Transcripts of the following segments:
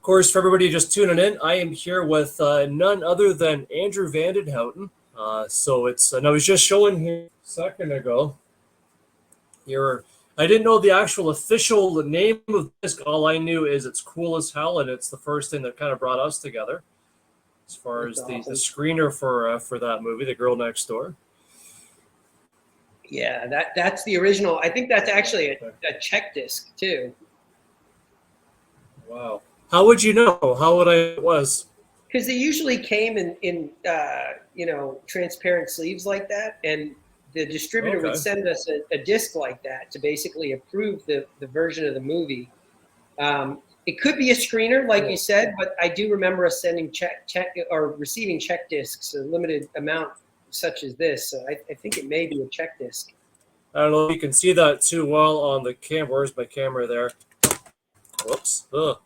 course, for everybody just tuning in, I am here with none other than Andrew Van den Houten. So it's, and I was just showing here a second ago. I didn't know the actual official name of this. All I knew is it's cool as hell, and it's the first thing that kind of brought us together, as far as the screener for that movie, The Girl Next Door. Yeah, that's the original. I think that's actually a check disc too. Wow. How would you know? How would it was? Because they usually came in transparent sleeves like that, and the distributor would send us a disc like that to basically approve the version of the movie. It could be a screener, like you said, but I do remember us sending check or receiving check discs, a limited amount such as this. So I think it may be a check disc. I don't know if you can see that too well on the camera. Where's my camera there? Whoops. Ugh.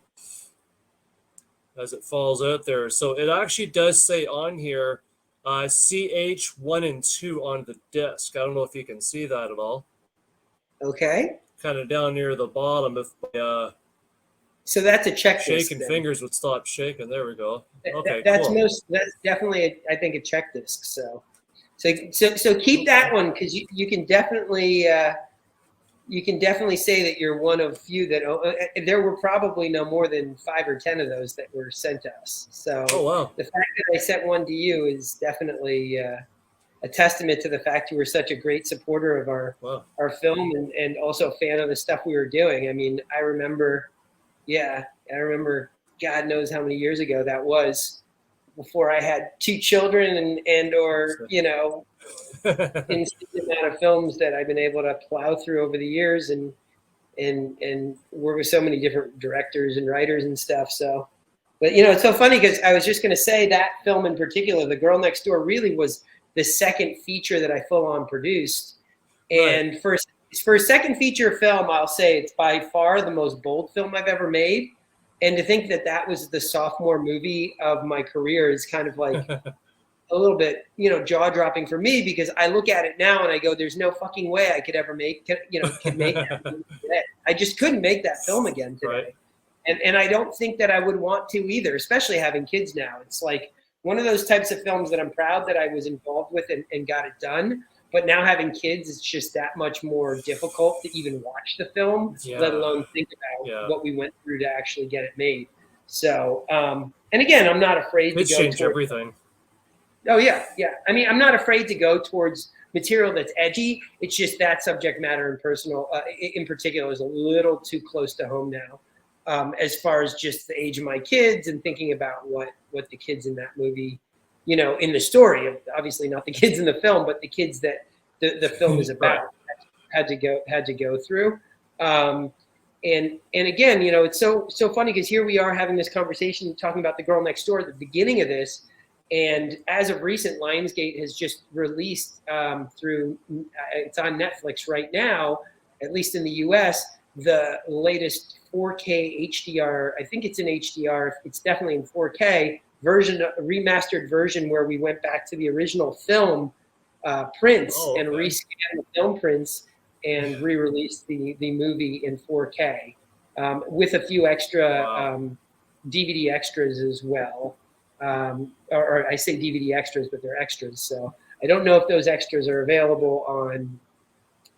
As it falls out there. So it actually does say on here CH1 and 2 on the disc. I don't know if you can see that at all. Okay. Kind of down near the bottom. If so that's a check disc. Shaking fingers would stop shaking. There we go. Okay, that's cool. That's definitely I think a check disc. So keep that one, because you can definitely say that you're one of few that there were probably no more than 5 or 10 of those that were sent to us. So the fact that I sent one to you is definitely a testament to the fact you were such a great supporter of our film and also a fan of the stuff we were doing. I mean, I remember God knows how many years ago that was, before I had 2 children and insane amount of films that I've been able to plow through over the years and work with so many different directors and writers and stuff. So, but it's so funny because I was just going to say that film in particular, The Girl Next Door, really was the second feature that I full on produced. And for a second feature film, I'll say it's by far the most bold film I've ever made. And to think that was the sophomore movie of my career is kind of like a little bit, jaw-dropping for me, because I look at it now and I go, there's no fucking way I could ever make that movie today. I just couldn't make that film again today. Right. And I don't think that I would want to either, especially having kids now. It's like one of those types of films that I'm proud that I was involved with and got it done. But now having kids, it's just that much more difficult to even watch the film, let alone think about what we went through to actually get it made. So, and again, I'm not afraid to go change everything. Oh, yeah. I mean, I'm not afraid to go towards material that's edgy. It's just that subject matter in particular is a little too close to home now, as far as just the age of my kids and thinking about what the kids in that movie, in the story, obviously not the kids in the film, but the kids that the film is about had to go through. And again, it's so funny because here we are having this conversation talking about The Girl Next Door at the beginning of this. And as of recent, Lionsgate has just released it's on Netflix right now, at least in the US, the latest 4K HDR. I think it's in HDR. It's definitely in 4K version, a remastered version where we went back to the original film prints and rescanned the film prints and re-released the movie in 4K with a few extra DVD extras as well. Or I say DVD extras, but they're extras. So I don't know if those extras are available on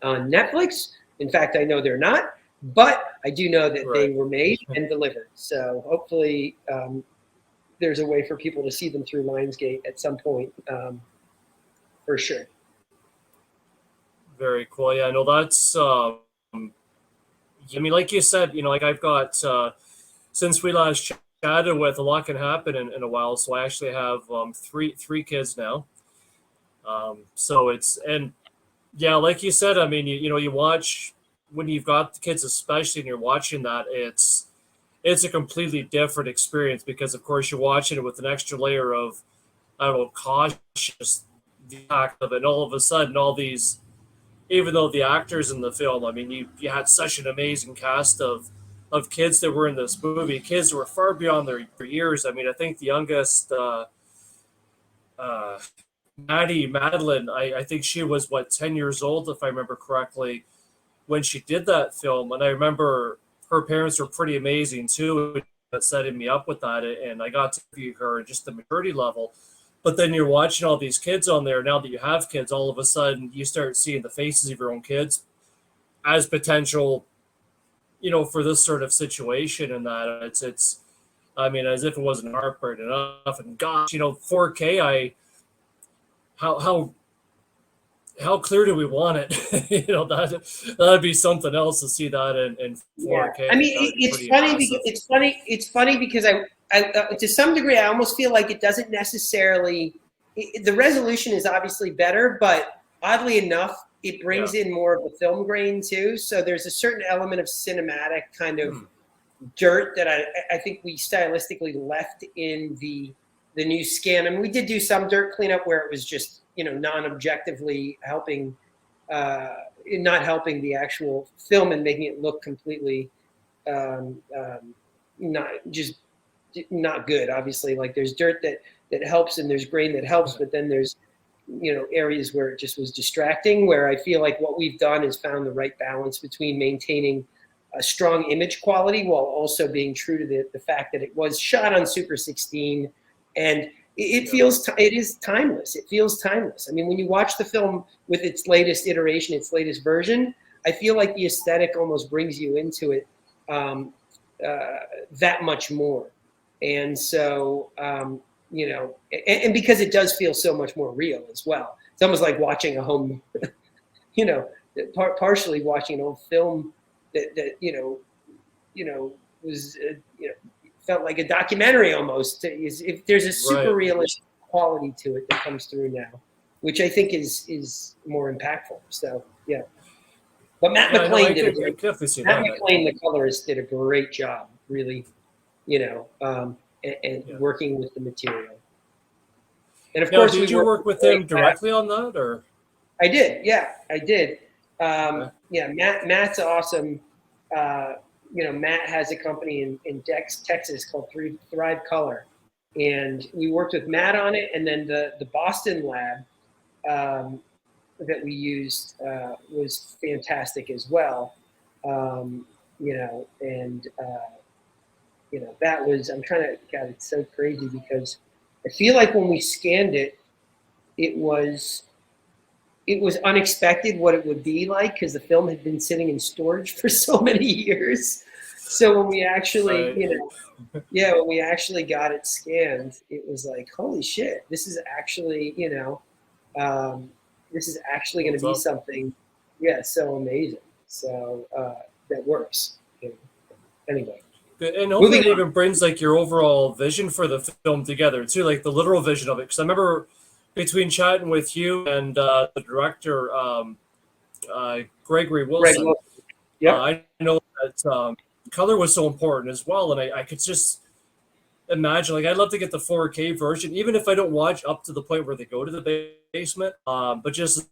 Netflix. In fact, I know they're not, but I do know that they were made and delivered. So hopefully there's a way for people to see them through Lionsgate at some point, for sure. Very cool. Yeah, I know that's, I mean, like you said, like I've got, since we last chatted with, a lot can happen in a while. So I actually have three kids now. So it's, and yeah, like you said, I mean, you watch when you've got the kids, especially, and you're watching that, it's a completely different experience because, of course, you're watching it with an extra layer of, I don't know, cautious, the act of it. And all of a sudden, all these, even though the actors in the film, I mean, you had such an amazing cast of kids that were in this movie, kids who were far beyond their years. I mean, I think the youngest, Madeline, I think she was, 10 years old, if I remember correctly, when she did that film. And I remember her parents were pretty amazing, too. setting me up with that, and I got to view her just the maturity level. But then you're watching all these kids on there. Now that you have kids, all of a sudden you start seeing the faces of your own kids as potential, for this sort of situation, and that it's. I mean, as if it wasn't heartbreaking enough. And gosh, 4K. How clear do we want it? That'd be something else to see that in 4K. Yeah. I mean, it's funny because I to some degree I almost feel like it doesn't necessarily. The resolution is obviously better, but oddly enough, it brings in more of a film grain too. So there's a certain element of cinematic kind of dirt that I think we stylistically left in the new scan. I mean, we did do some dirt cleanup where it was just non-objectively helping, not helping the actual film and making it look completely not good. Obviously, like there's dirt that helps and there's grain that helps, but then there's areas where it just was distracting. Where I feel like what we've done is found the right balance between maintaining a strong image quality while also being true to the fact that it was shot on Super 16, and it is timeless. It feels timeless. I mean, when you watch the film with its latest iteration, its latest version, I feel like the aesthetic almost brings you into it that much more. And so, and because it does feel so much more real as well. It's almost like watching a home, partially watching an old film that was felt like a documentary almost. If there's a super realistic quality to it that comes through now, which I think is more impactful. So yeah, but Matt McLean the colorist, did a great job, really, and working with the material. And of course, did you work with him directly on that, or? I did. Yeah, I did. Matt's awesome. Matt has a company in Texas called Thrive Color, and we worked with Matt on it. And then the Boston lab that we used was fantastic as well. That was, I'm trying to, God, it's so crazy because I feel like when we scanned it, it was unexpected what it would be like because the film had been sitting in storage for so many years. So when we actually, when we actually got it scanned, it was like, holy shit, this is actually, going to be something, so amazing. So that works. Anyway. And hopefully it even brings like your overall vision for the film together too, like the literal vision of it. Because I remember between chatting with you and the director, Gregory Wilson, I know that color was so important as well. And I could just imagine, like, I'd love to get the 4K version, even if I don't watch up to the point where they go to the basement. But just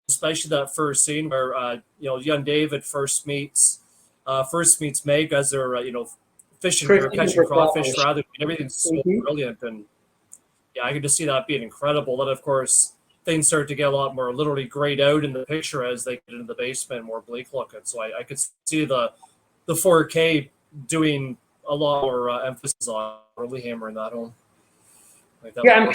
especially that first scene where, young David first meets Meg as they're, fishing or catching crawfish rather. Everything's so brilliant. And yeah, I could just see that being incredible. And of course, things start to get a lot more literally grayed out in the picture as they get into the basement, more bleak looking. So I could see the 4K doing a lot more emphasis on really hammering that home. I'm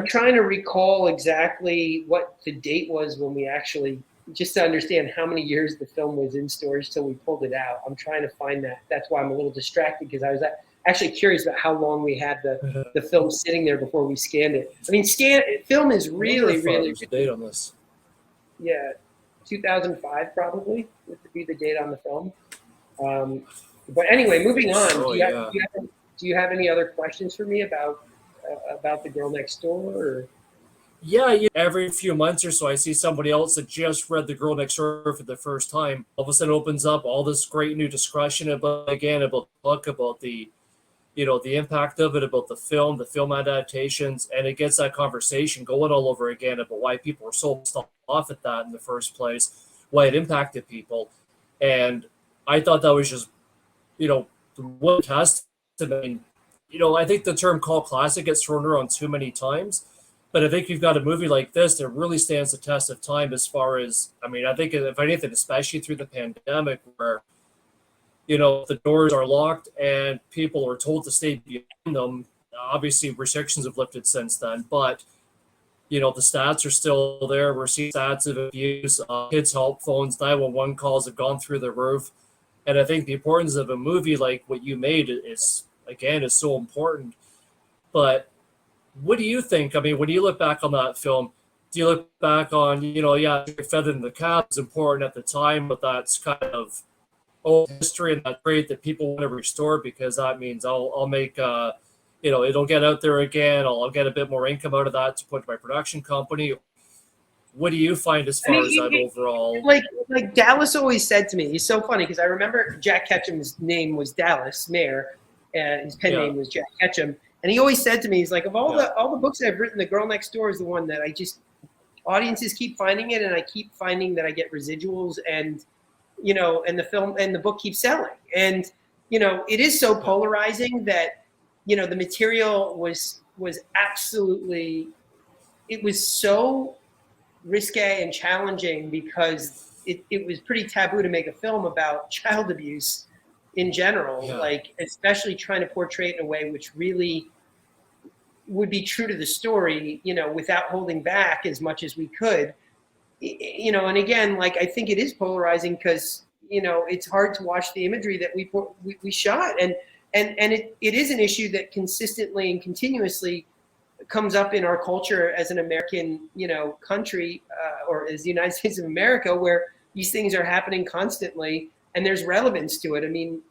trying to recall exactly what the date was when we actually, just to understand how many years the film was in storage till we pulled it out. I'm trying to find that. That's why I'm a little distracted because I was actually curious about how long we had the film sitting there before we scanned it. I mean, film is really date on this. Yeah, 2005 probably would be the date on the film. But anyway, moving on. Do you have any other questions for me about the Girl Next Door? Or? Yeah, every few months or so, I see somebody else that just read The Girl Next Door for the first time. All of a sudden, opens up all this great new discussion about the book, about the impact of it, about the film adaptations, and it gets that conversation going all over again about why people were so off at that in the first place, why it impacted people, and I thought that was just, one testament. I think the term cult classic gets thrown around too many times. But I think you've got a movie like this that really stands the test of time as far as, I think if anything, especially through the pandemic where, the doors are locked and people are told to stay behind them. Obviously, restrictions have lifted since then, but the stats are still there. We're seeing stats of abuse. Kids' help phones, 911 calls have gone through the roof. And I think the importance of a movie like what you made is so important. But what do you think? I mean, when you look back on that film, do you look back on, yeah, Feather in the Cap is important at the time, but that's kind of old history and that's great that people want to restore because that means I'll make it'll get out there again. I'll get a bit more income out of that to put to my production company. What do you find as far as that overall? Like Dallas always said to me, he's so funny because I remember Jack Ketchum's name was Dallas Mayer, and his pen name was Jack Ketchum, and he always said to me, he's like, of all the books I've written, The Girl Next Door is the one that audiences keep finding it, and I keep finding that I get residuals, and and the film and the book keeps selling, and it is so polarizing that the material was absolutely, it was so risque and challenging because it was pretty taboo to make a film about child abuse in general, like especially trying to portray it in a way which really would be true to the story, without holding back as much as we could, and again, like, I think it is polarizing because, it's hard to watch the imagery that we shot, and it is an issue that consistently and continuously comes up in our culture as an American, country, or as the United States of America, where these things are happening constantly and there's relevance to it. I mean,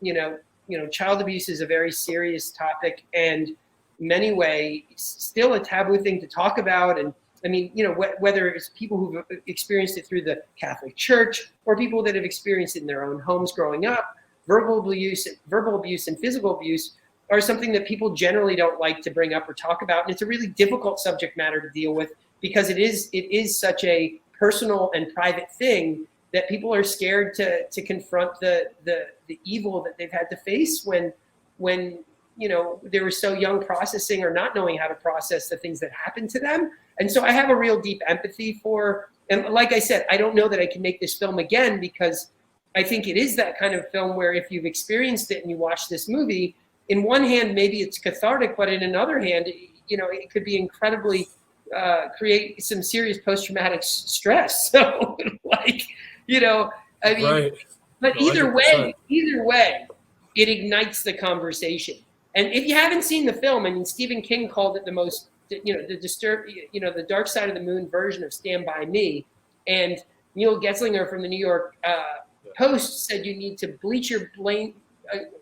child abuse is a very serious topic and many ways still a taboo thing to talk about. And I mean, whether it's people who've experienced it through the Catholic Church or people that have experienced it in their own homes growing up, verbal abuse and physical abuse are something that people generally don't like to bring up or talk about. And it's a really difficult subject matter to deal with because it is such a personal and private thing that people are scared to confront the evil that they've had to face when they were so young, processing or not knowing how to process the things that happened to them. And so I have a real deep empathy for, and like I said, I don't know that I can make this film again because I think it is that kind of film where if you've experienced it and you watch this movie, in one hand, maybe it's cathartic, but in another hand, it could be incredibly, create some serious post-traumatic stress. So I mean, right. But either way, it ignites the conversation. And if you haven't seen the film, I mean, Stephen King called it the most, the Dark Side of the Moon version of Stand By Me. And Neil Getzlinger from the New York Post said you need to bleach your brain.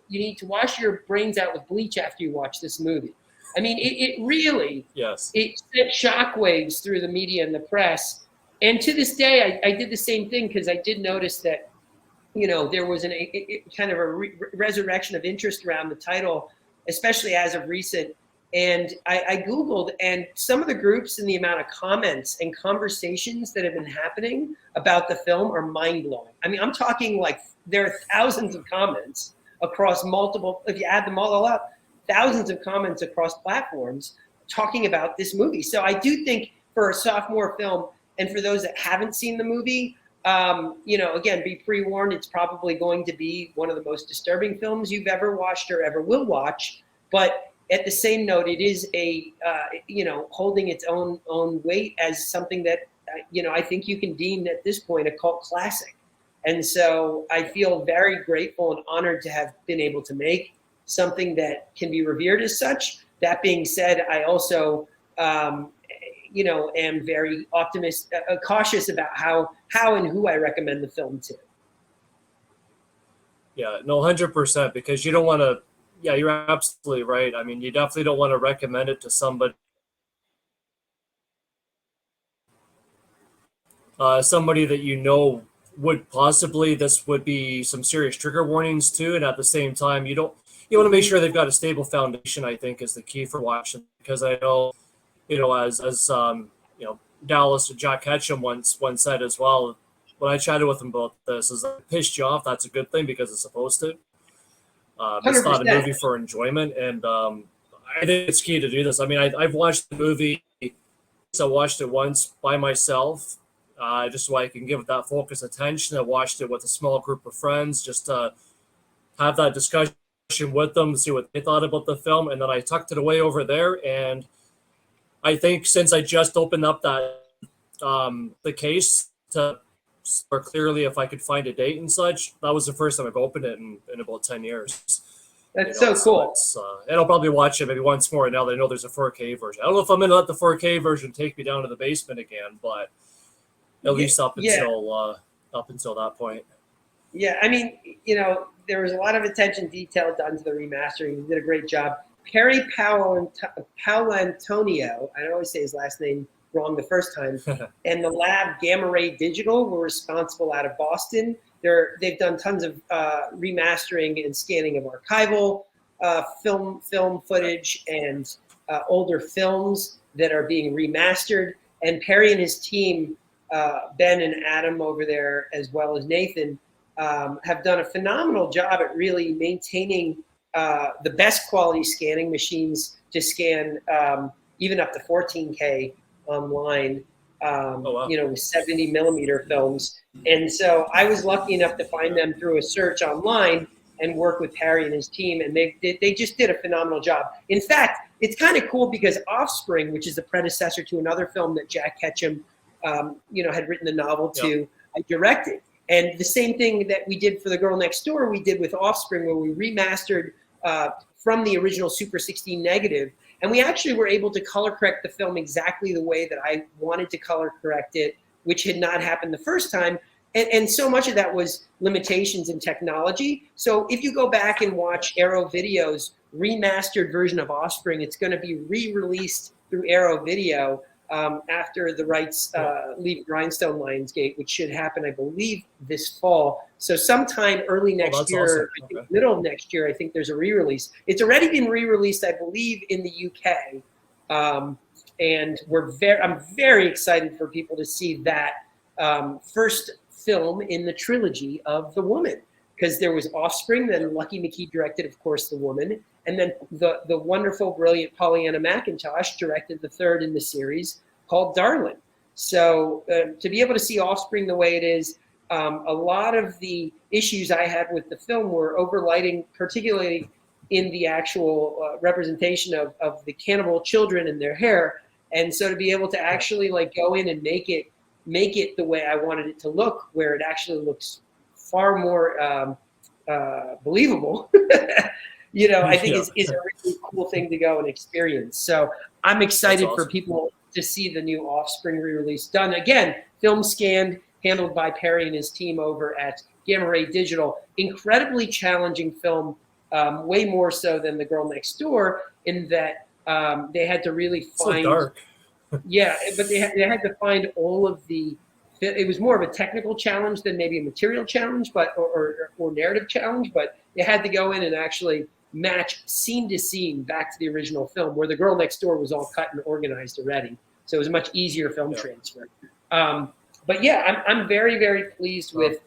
You need to wash your brains out with bleach after you watch this movie. I mean, it really, it sent shockwaves through the media and the press. And to this day, I did the same thing because I did notice that, there was kind of a resurrection of interest around the title, especially as of recent. And I Googled, and some of the groups and the amount of comments and conversations that have been happening about the film are mind-blowing. I mean, I'm talking like there are thousands of comments across multiple, if you add them all up, thousands of comments across platforms talking about this movie. So I do think for a sophomore film, and for those that haven't seen the movie, again, be pre-warned, it's probably going to be one of the most disturbing films you've ever watched or ever will watch. But at the same note, it is holding its own weight as something that, I think you can deem at this point a cult classic. And so I feel very grateful and honored to have been able to make something that can be revered as such. That being said, I also, am very cautious about how and who I recommend the film to. Yeah, no, 100%, because you don't want to, yeah, you're absolutely right. I mean, you definitely don't want to recommend it to somebody that would possibly, this would be some serious trigger warnings too. And at the same time, you want to make sure they've got a stable foundation, I think, is the key for watching, because I know, as Dallas or Jack Ketchum once said as well, when I chatted with him about this, is that it pissed you off, that's a good thing because it's supposed to. It's not a movie for enjoyment, and I think it's key to do this. I mean, I've watched the movie. I watched it once by myself, just so I can give it that focused attention. I watched it with a small group of friends, just to have that discussion with them, see what they thought about the film, and then I tucked it away over there. And I think since I just opened up that the case to more clearly if I could find a date and such, that was the first time I've opened it in about 10 years. That's so cool. And I'll probably watch it maybe once more now that I know there's a 4K version. I don't know if I'm going to let the 4K version take me down to the basement again, but at least up until that point. Yeah, I mean, there was a lot of attention detail done to the remastering. He did a great job. Perry Paolantonio, I always say his last name wrong the first time, and the lab Gamma Ray Digital were responsible out of Boston. They've done tons of remastering and scanning of archival film footage and older films that are being remastered. And Perry and his team, Ben and Adam over there, as well as Nathan, have done a phenomenal job at really maintaining the best quality scanning machines to scan even up to 14K online, with 70 millimeter films. And so I was lucky enough to find them through a search online and work with Harry and his team, and they just did a phenomenal job. In fact, it's kind of cool because Offspring, which is the predecessor to another film that Jack Ketchum, had written the novel to, I directed. And the same thing that we did for The Girl Next Door, we did with Offspring, where we remastered from the original Super 16 negative. And we actually were able to color correct the film exactly the way that I wanted to color correct it, which had not happened the first time. And so much of that was limitations in technology. So if you go back and watch Arrow Video's remastered version of Offspring, it's going to be re-released through Arrow Video after the rights leave Grindstone Lionsgate, which should happen, I believe, this fall. So sometime early next year, awesome. I think middle of next year, I think there's a re-release. It's already been re-released, I believe, in the UK. And I'm very excited for people to see that first film in the trilogy of The Woman, because there was Offspring, then Lucky McKee directed, of course, The Woman, and then the wonderful, brilliant Pollyanna McIntosh directed the third in the series called Darlin. So to be able to see Offspring the way it is, a lot of the issues I had with the film were overlighting, particularly in the actual representation of the cannibal children and their hair. And so to be able to actually go in and make it the way I wanted it to look, where it actually looks far more believable, I think is a really cool thing to go and experience. So I'm excited for people to see the new Offspring re-release done. Again, film scanned, handled by Perry and his team over at Gamma Ray Digital. Incredibly challenging film, way more so than The Girl Next Door, in that they had to really find... So dark. Yeah, but they had to find all of the. It was more of a technical challenge than maybe a material challenge, but or narrative challenge. But they had to go in and actually match scene to scene back to the original film, where The Girl Next Door was all cut and organized already, so it was a much easier film transfer. But yeah, I'm very, very pleased with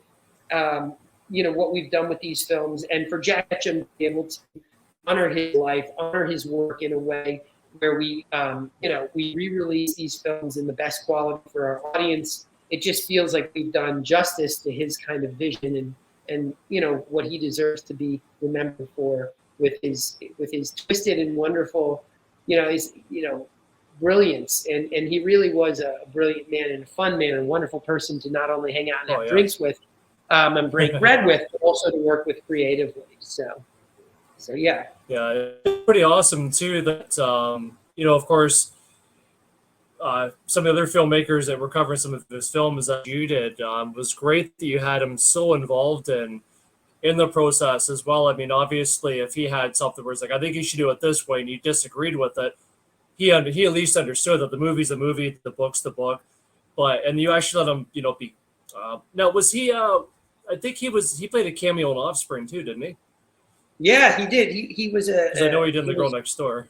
what we've done with these films, and for Jack Ketchum to be able to honor his life, honor his work in a way where we re-release these films in the best quality for our audience. It just feels like we've done justice to his kind of vision and what he deserves to be remembered for, with his twisted and wonderful, his brilliance. And he really was a brilliant man and a fun man and a wonderful person to not only hang out and have drinks with and break bread with, but also to work with creatively. So yeah. Yeah, it's pretty awesome too that of course, some of the other filmmakers that were covering some of his films that you did, was great that you had him so involved in the process as well. I mean, obviously, if he had something where it's like, I think you should do it this way, and you disagreed with it, he at least understood that the movie's the movie, the book's the book, and you actually let him, be. Now, was he? I think he played a cameo in Offspring too, didn't he? Yeah, he did. He was a. Because I know he did The Girl Next Door.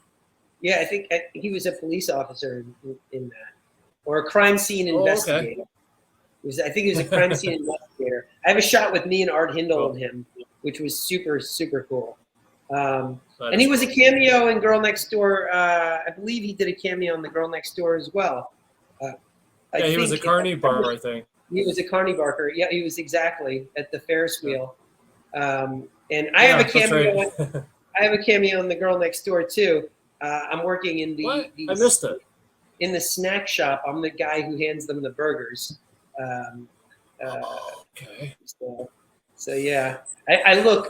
Yeah, I think he was a police officer in that, or a crime scene investigator. Okay. I think he was a crime scene investigator. I have a shot with me and Art Hindle of him, which was super, super cool. And he was a cameo in Girl Next Door. I believe he did a cameo in The Girl Next Door as well. He was a carny bar, I think. He was a carny barker. Yeah, he was exactly at the Ferris wheel. And I have a cameo. Right. I have a cameo in The Girl Next Door too. I'm working in What? I missed it. In the snack shop. I'm the guy who hands them the burgers. Okay. So yeah, I look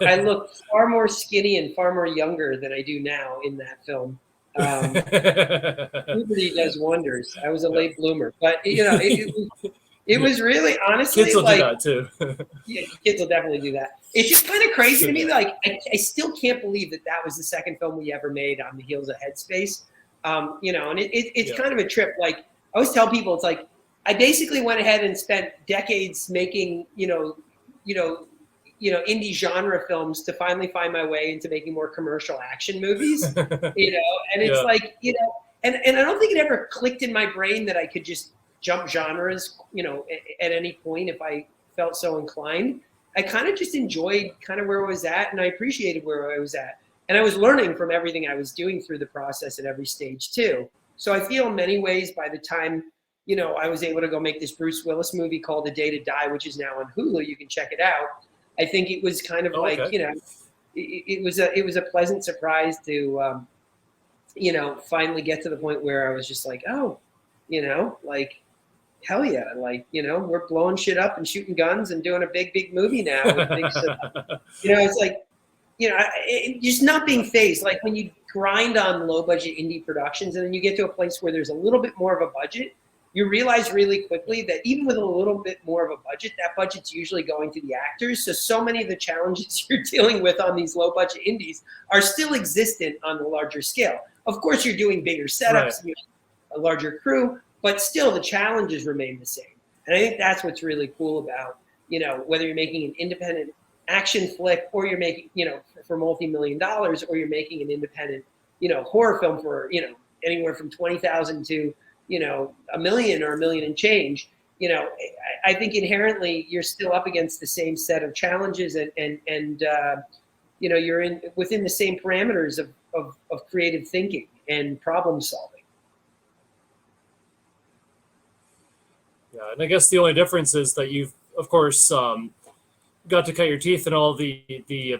far more skinny and far more younger than I do now in that film. Puberty does wonders. I was a late bloomer, but it was really honestly Kids will like do that too. yeah, kids will definitely do that. It's just kind of crazy to me. Like I still can't believe that was the second film we ever made on the heels of Headspace. And it's kind of a trip. Like I always tell people, it's like I basically went ahead and spent decades making indie genre films to finally find my way into making more commercial action movies. And it's like and I don't think it ever clicked in my brain that I could just jump genres, at any point if I felt so inclined. I kind of just enjoyed kind of where I was at, and I appreciated where I was at. And I was learning from everything I was doing through the process at every stage too. So I feel in many ways by the time, I was able to go make this Bruce Willis movie called A Day to Die, which is now on Hulu. You can check it out. I think it was kind of it was a pleasant surprise to, finally get to the point where I was just like, oh, like, hell yeah, like, we're blowing shit up and shooting guns and doing a big movie now with big stuff. It's like, just not being phased. Like when you grind on low budget indie productions and then you get to a place where there's a little bit more of a budget, you realize really quickly that even with a little bit more of a budget, that budget's usually going to the actors. So many of the challenges you're dealing with on these low budget indies are still existent on the larger scale. Of course, you're doing bigger setups, right, a larger crew, but still the challenges remain the same. And I think that's what's really cool about, whether you're making an independent action flick or you're making, for multi-million dollars, or you're making an independent, horror film for, anywhere from 20,000 to, $1 million or $1 million and change. I think inherently you're still up against the same set of challenges and you're within the same parameters of creative thinking and problem solving. Yeah, and I guess the only difference is that you've, of course, got to cut your teeth in all the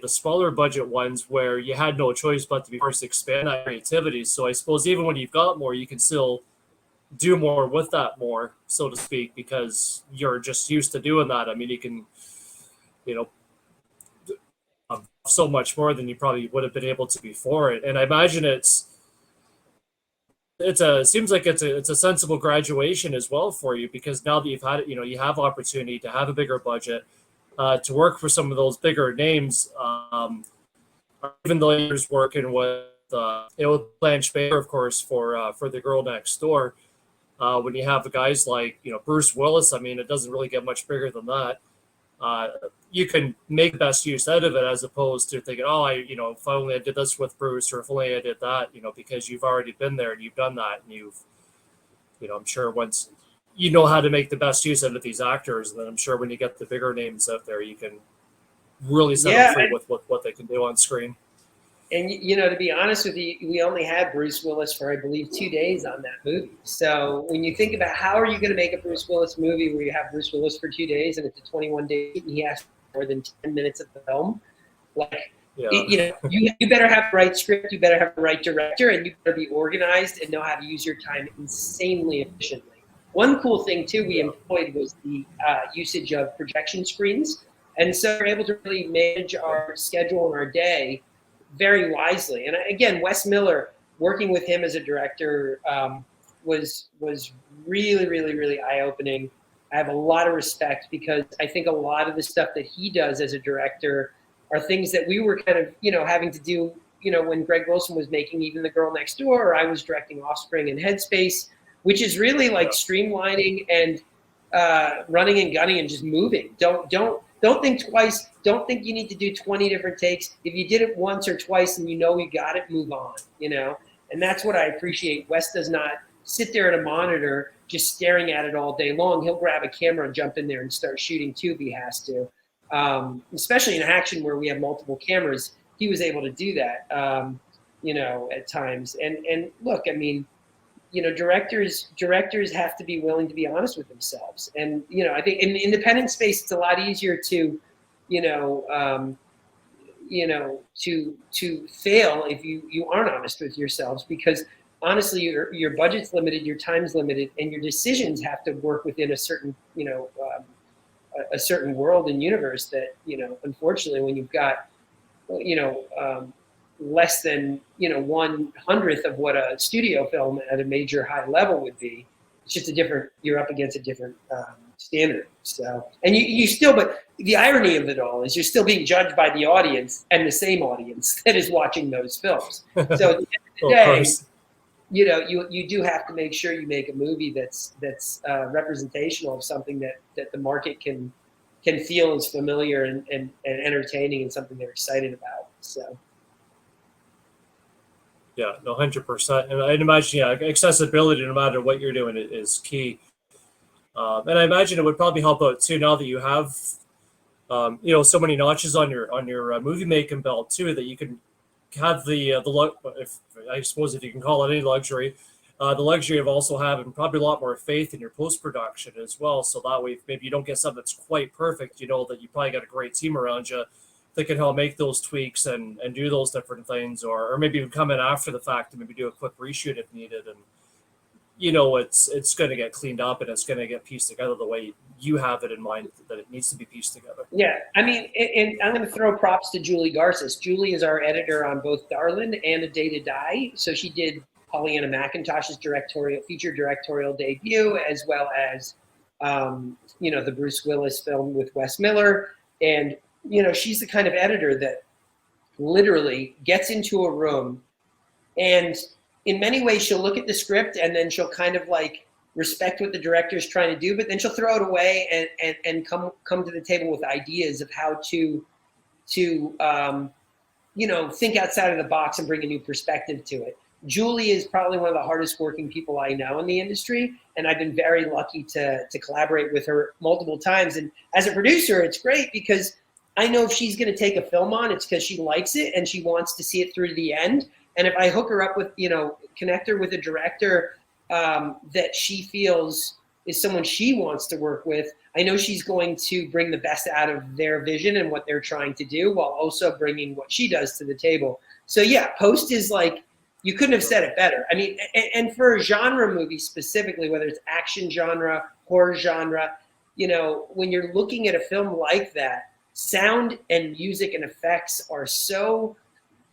smaller budget ones where you had no choice but to be forced to expand that creativity. So I suppose even when you've got more, you can still do more with that more, so to speak, because you're just used to doing that. I mean, you can, so much more than you probably would have been able to before it. And I imagine seems like it's a sensible graduation as well for you, because now that you've had it, you have opportunity to have a bigger budget, to work for some of those bigger names. Even though you're working with Blanche Baker, of course, for The Girl Next Door, when you have the guys like Bruce Willis, I mean, it doesn't really get much bigger than that. You can make the best use out of it, as opposed to thinking, oh, if only I did this with Bruce, or if only I did that, because you've already been there and you've done that, and you've, I'm sure once you know how to make the best use out of these actors, and then I'm sure when you get the bigger names out there, you can really set them free with what they can do on screen. And, to be honest with you, we only had Bruce Willis for, I believe, 2 days on that movie. So when you think about how are you going to make a Bruce Willis movie where you have Bruce Willis for 2 days and it's a 21-day and he has more than 10 minutes of the film, like, you better have the right script, you better have the right director, and you better be organized and know how to use your time insanely efficiently. One cool thing, too, we employed was the usage of projection screens. And so we're able to really manage our schedule and our day very wisely. And again, Wes Miller, working with him as a director, was really, really, really eye-opening. I have a lot of respect, because I think a lot of the stuff that he does as a director are things that we were kind of, having to do, when Greg Wilson was making even The Girl Next Door, or I was directing Offspring and Headspace, which is really like streamlining and running and gunning and just moving. Don't think twice. Don't think you need to do 20 different takes. If you did it once or twice and you got it, move on, And that's what I appreciate. Wes does not sit there at a monitor just staring at it all day long. He'll grab a camera and jump in there and start shooting too if he has to. Especially in action where we have multiple cameras, he was able to do that, at times. And look, I mean, directors have to be willing to be honest with themselves. And, I think in the independent space, it's a lot easier to, to fail if you aren't honest with yourselves, because honestly, your budget's limited, your time's limited, and your decisions have to work within a certain, a certain world and universe that, unfortunately, when you've got, less than, 1/100th of what a studio film at a major high level would be, it's just you're up against a different standard. So, and you still, but the irony of it all is you're still being judged by the audience, and the same audience that is watching those films. So at the end of the day, you do have to make sure you make a movie that's representational of something that the market can feel is familiar and entertaining and something they're excited about. So. Yeah, no, 100%. And I'd imagine, accessibility, no matter what you're doing, is key. And I imagine it would probably help out too, now that you have, so many notches on your movie making belt too, that you can have I suppose if you can call it any luxury, the luxury of also having probably a lot more faith in your post production as well. So that way, if maybe you don't get something that's quite perfect, you know that you probably got a great team around you that can help make those tweaks and do those different things, or maybe even come in after the fact and maybe do a quick reshoot if needed. And it's going to get cleaned up and it's going to get pieced together the way you have it in mind that it needs to be pieced together. Yeah, I mean, and I'm going to throw props to Julie Garces. Julie is our editor on both Darlin and A Day to Die. So she did Pollyanna McIntosh's feature directorial debut, as well as, the Bruce Willis film with Wes Miller. And, she's the kind of editor that literally gets into a room, and in many ways she'll look at the script and then she'll kind of like respect what the director's trying to do, but then she'll throw it away and come to the table with ideas of how to think outside of the box and bring a new perspective to it. Julie is probably one of the hardest working people I know in the industry, and I've been very lucky to collaborate with her multiple times. And as a producer, it's great because I know if she's going to take a film on, it's because she likes it and she wants to see it through to the end. And if I hook her up with, connect her with a director that she feels is someone she wants to work with, I know she's going to bring the best out of their vision and what they're trying to do, while also bringing what she does to the table. So yeah, post is like, you couldn't have said it better. I mean, and for a genre movie specifically, whether it's action genre, horror genre, when you're looking at a film like that, sound and music and effects are so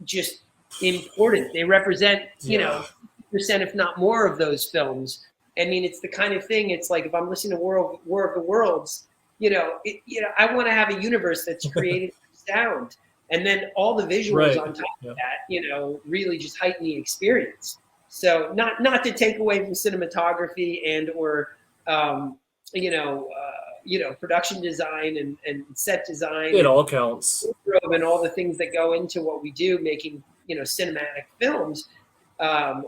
just important. They represent, 50%, if not more, of those films. I mean, it's the kind of thing, it's like if I'm listening to War of the Worlds, I want to have a universe that's created through sound. And then all the visuals on top of that, really just heighten the experience. So not to take away from cinematography and or production design and set design. It all counts. And all the things that go into what we do, making, cinematic films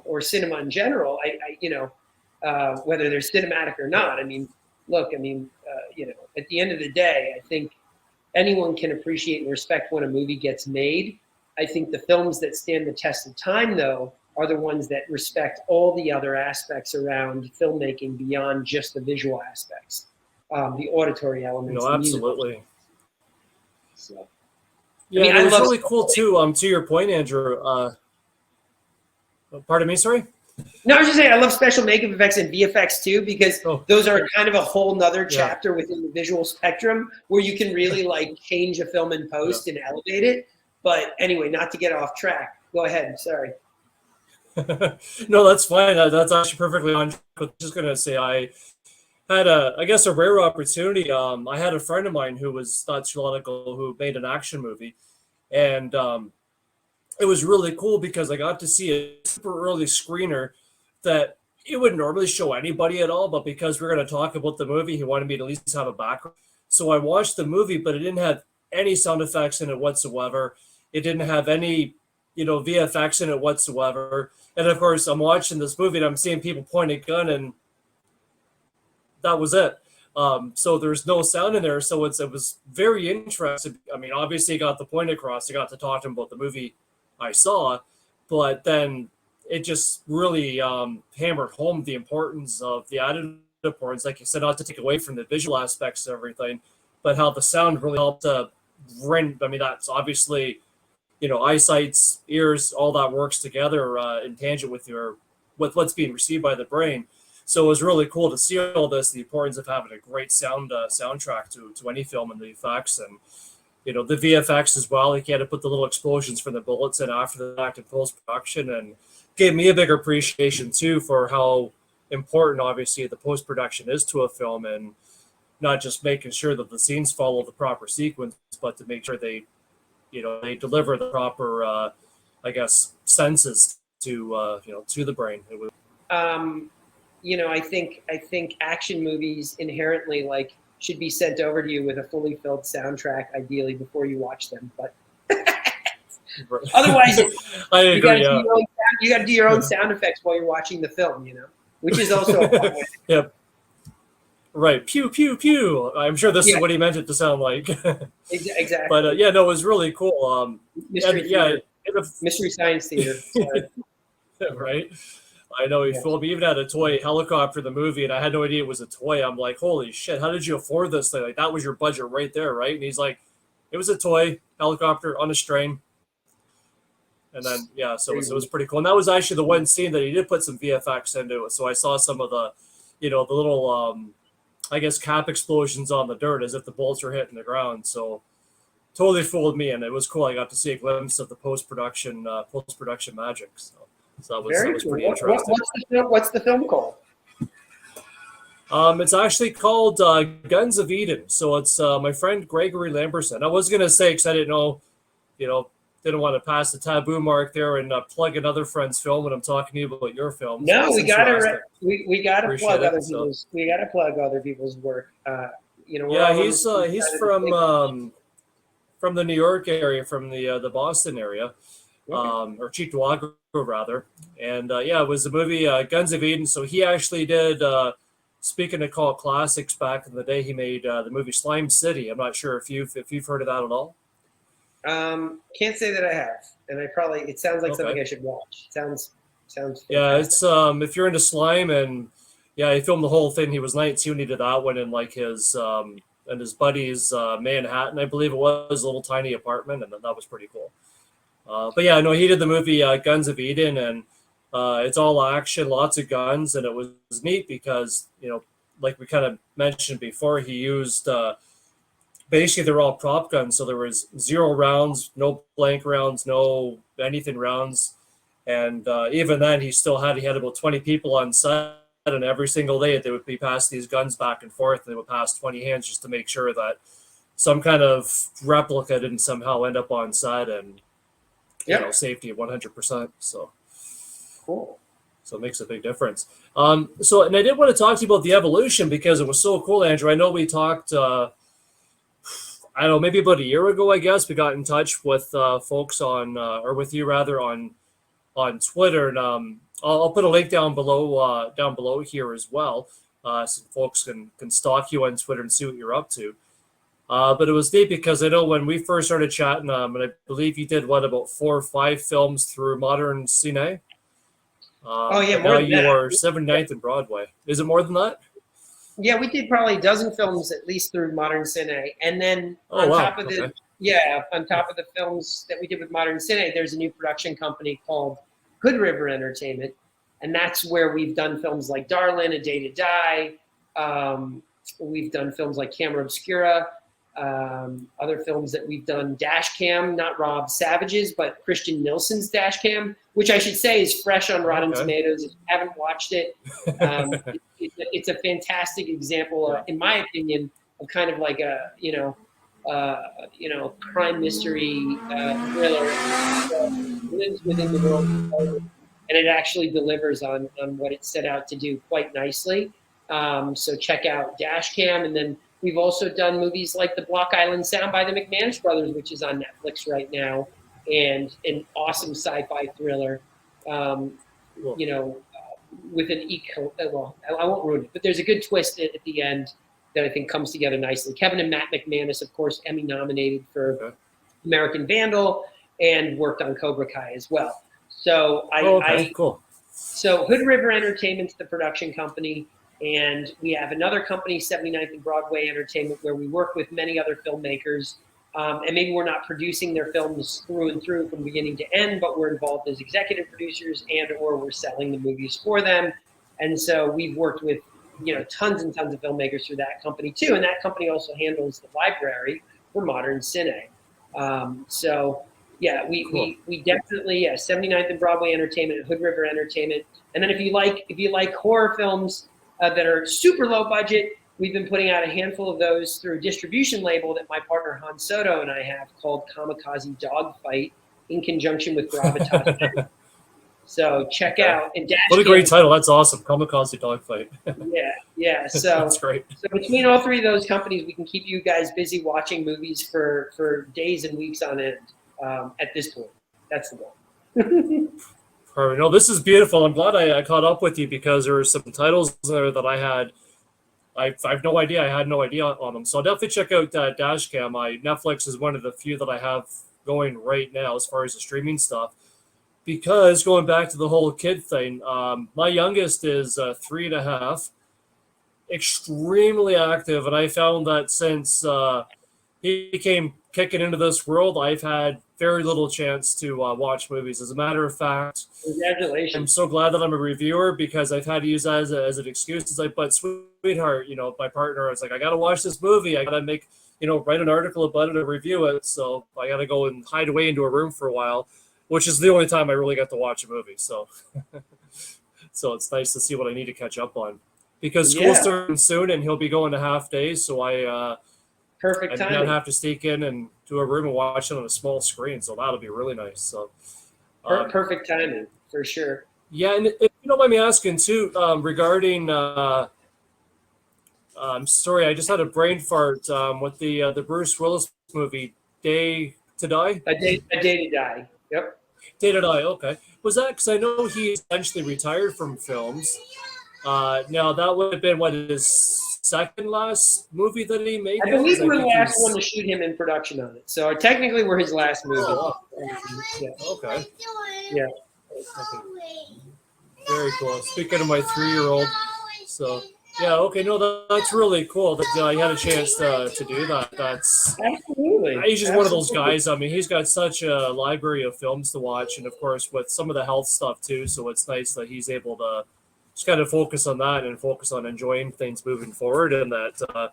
or cinema in general, whether they're cinematic or not. I mean, look, at the end of the day, I think anyone can appreciate and respect when a movie gets made. I think the films that stand the test of time, though, are the ones that respect all the other aspects around filmmaking beyond just the visual aspects, the auditory elements. No, absolutely. So, yeah, it was really cool too. To your point, Andrew. Pardon me, sorry. No, I was just saying I love special makeup effects and VFX too, because those are kind of a whole nother chapter within the visual spectrum where you can really like change a film in post and elevate it. But anyway, not to get off track. Go ahead. Sorry. No, that's fine. That's actually perfectly on track. I was just gonna say I had a rare opportunity. I had a friend of mine who was not too long ago who made an action movie, and it was really cool because I got to see a super early screener that it wouldn't normally show anybody at all, but because we're going to talk about the movie, he wanted me to at least have a background. So I watched the movie, but it didn't have any sound effects in it whatsoever. It didn't have any, VFX in it whatsoever. And of course, I'm watching this movie and I'm seeing people point a gun, and that was it. So there's no sound in there. So it was very interesting. I mean, obviously, I got the point across. I got to talk to him about the movie I saw, but then it just really hammered home the importance of the additive importance, like you said, not to take away from the visual aspects of everything, but how the sound really helped to render. I mean, that's obviously eyesights, ears, all that works together in tangent with what's being received by the brain. So it was really cool to see all this, the importance of having a great soundtrack to any film, and the effects, and the VFX as well. Like, you had to put the little explosions from the bullets in after the fact in post production, and gave me a bigger appreciation too for how important, obviously, the post production is to a film, and not just making sure that the scenes follow the proper sequence, but to make sure they deliver the proper, I guess, senses to to the brain. It was, I think action movies inherently should be sent over to you with a fully filled soundtrack, ideally, before you watch them. But otherwise, I agree. You got to do your own sound effects while you're watching the film. Which is also a fun way. Yep. Right. Pew pew pew. I'm sure this is what he meant it to sound like. Exactly. But it was really cool. Mystery Science Theater. Right. I know he fooled me. Even had a toy helicopter in the movie, and I had no idea it was a toy. I'm like, holy shit, how did you afford this thing? Like, that was your budget right there, right? And he's like, it was a toy helicopter on a string. And then, so it was pretty cool. And that was actually the one scene that he did put some VFX into it. So I saw some of the, the little, I guess, cap explosions on the dirt as if the bullets were hitting the ground. So totally fooled me, and it was cool. I got to see a glimpse of the post-production magic. So that was pretty interesting. What's the film called? It's actually called Guns of Eden. So it's my friend Gregory Lamberson. I was gonna say, because I didn't know, didn't want to pass the taboo mark there and plug another friend's film when I'm talking to you about your film. No, so we gotta plug other people's. We gotta plug other people's work. He's from the New York area, from the Boston area. Or Cheektowaga rather, and it was the movie Guns of Eden. So he actually did. Speaking of cult classics, back in the day, he made the movie Slime City. I'm not sure if you've heard of that at all. Can't say that I have, and it sounds like something I should watch. Sounds. Fantastic. Yeah, it's if you're into slime, and he filmed the whole thing. He was 19 when he did that one in his and his buddy's Manhattan, I believe it was, a little tiny apartment, and that was pretty cool. He did the movie Guns of Eden, and it's all action, lots of guns, and it was neat because, like we kind of mentioned before, he used, basically they're all prop guns, so there was 0 rounds, no blank rounds, no anything rounds, and even then he had about 20 people on set, and every single day they would be passing these guns back and forth, and they would pass 20 hands just to make sure that some kind of replica didn't somehow end up on set, and safety at 100%. So cool. So it makes a big difference. And I did want to talk to you about the evolution because it was so cool, Andrew. I know we talked, maybe about a year ago, I guess, we got in touch with folks or with you rather, on Twitter. And I'll put a link down below here as well, so folks can stalk you on Twitter and see what you're up to. But it was neat because I know when we first started chatting, and I believe you did about 4 or 5 films through Modern Cine. More than that. You are 79th and Broadway. Is it more than that? Yeah, we did probably a dozen films at least through Modern Cine, and then on top of the films that we did with Modern Cine, there's a new production company called Hood River Entertainment, and that's where we've done films like Darlin, A Day to Die. We've done films like Camera Obscura. Other films that we've done, Dash Cam, not Rob Savage's, but Christian Nilsson's Dash Cam, which I should say is fresh on Rotten Tomatoes. If you haven't watched it, it's a fantastic example, in my opinion, of kind of like a crime mystery thriller that lives within the world of horror, and it actually delivers on what it set out to do quite nicely. So check out Dash Cam, and then we've also done movies like The Block Island Sound by the McManus Brothers, which is on Netflix right now, and an awesome sci-fi thriller, with an I won't ruin it, but there's a good twist at the end that I think comes together nicely. Kevin and Matt McManus, of course, Emmy nominated for American Vandal, and worked on Cobra Kai as well. So cool. So Hood River Entertainment's the production company. And we have another company, 79th and Broadway Entertainment, where we work with many other filmmakers. and maybe we're not producing their films through and through from beginning to end, but we're involved as executive producers and or we're selling the movies for them. And so we've worked with, tons and tons of filmmakers through that company too. And that company also handles the library for Modern Cine. So yeah, we definitely, 79th and Broadway Entertainment, Hood River Entertainment. And then if you like horror films that are super low budget, we've been putting out a handful of those through a distribution label that my partner Han Soto and I have called Kamikaze Dogfight in conjunction with Gravitas. So check out. And what a great title. That's awesome. Kamikaze Dogfight. Yeah. So that's great. So between all three of those companies, we can keep you guys busy watching movies for days and weeks on end at this point. That's the goal. Perfect. No, this is beautiful. I'm glad I caught up with you because there were some titles there that I've no idea. I had no idea on them. So I'll definitely check out Dashcam. Netflix is one of the few that I have going right now as far as the streaming stuff. Because going back to the whole kid thing, my youngest is 3.5, extremely active. And I found that since he came kicking into this world, I've had very little chance to watch movies. As a matter of fact, congratulations. I'm so glad that I'm a reviewer because I've had to use that as an excuse. It's like, but sweetheart, my partner, I was like, I got to watch this movie. I got to make, write an article about it and review it. So I got to go and hide away into a room for a while, which is the only time I really got to watch a movie. So, so it's nice to see what I need to catch up on because school's starting soon and he'll be going to half days. So I don't have to sneak in and do a room and watch it on a small screen. So that'll be really nice. So perfect timing for sure. Yeah. And if you don't mind me asking too, regarding, I'm sorry, I just had a brain fart with the Bruce Willis movie, Day to Die? A Day to Die. Yep. Day to Die, okay. Was that, because I know he essentially retired from films. Now, that would have been, his second last movie that he made? I believe we're the last one to shoot him in production on it. So technically, we're his last movie. Oh, yeah. Okay. Yeah. Okay. Very cool. Speaking of my 3-year-old, so... Yeah, okay, no, that's really cool that he had a chance to do that. That's absolutely. He's just one of those guys. I mean, he's got such a library of films to watch, and of course, with some of the health stuff too. So it's nice that he's able to just kind of focus on that and focus on enjoying things moving forward, and that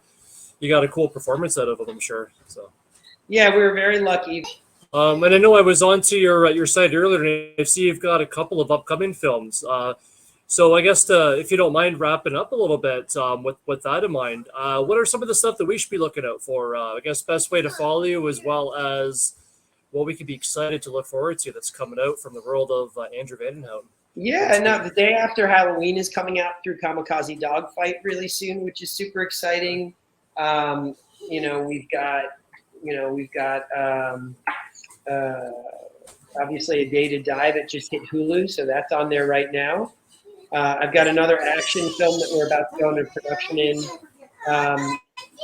you got a cool performance out of him, I'm sure. So yeah, we were very lucky. And I know I was onto your site earlier, and I see you've got a couple of upcoming films. So I guess if you don't mind wrapping up a little bit with that in mind, what are some of the stuff that we should be looking out for? I guess best way to follow you, as well as what we could be excited to look forward to that's coming out from the world of Andrew Van Houten. Yeah, no, the day after Halloween is coming out through Kamikaze Dogfight really soon, which is super exciting. We've got obviously A Day to Die that just hit Hulu, so that's on there right now. I've got another action film that we're about to go into production in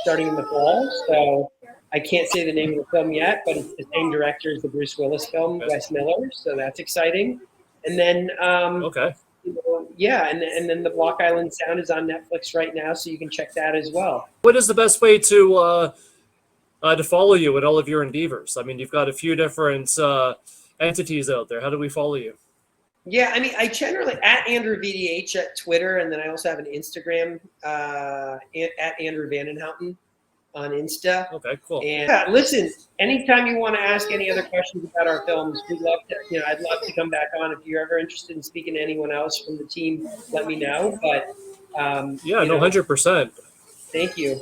starting in the fall. So I can't say the name of the film yet, but it's the same director as the Bruce Willis film, Wes Miller. So that's exciting. And then, and then the Block Island Sound is on Netflix right now, so you can check that as well. What is the best way to follow you in all of your endeavors? I mean, you've got a few different entities out there. How do we follow you? Yeah, I mean, I generally at Andrew VDH at Twitter, and then I also have an Instagram at Andrew Van Houten on Insta. Okay, cool. And listen, anytime you want to ask any other questions about our films, we'd love to. I'd love to come back on. If you're ever interested in speaking to anyone else from the team, let me know. But 100%. Thank you.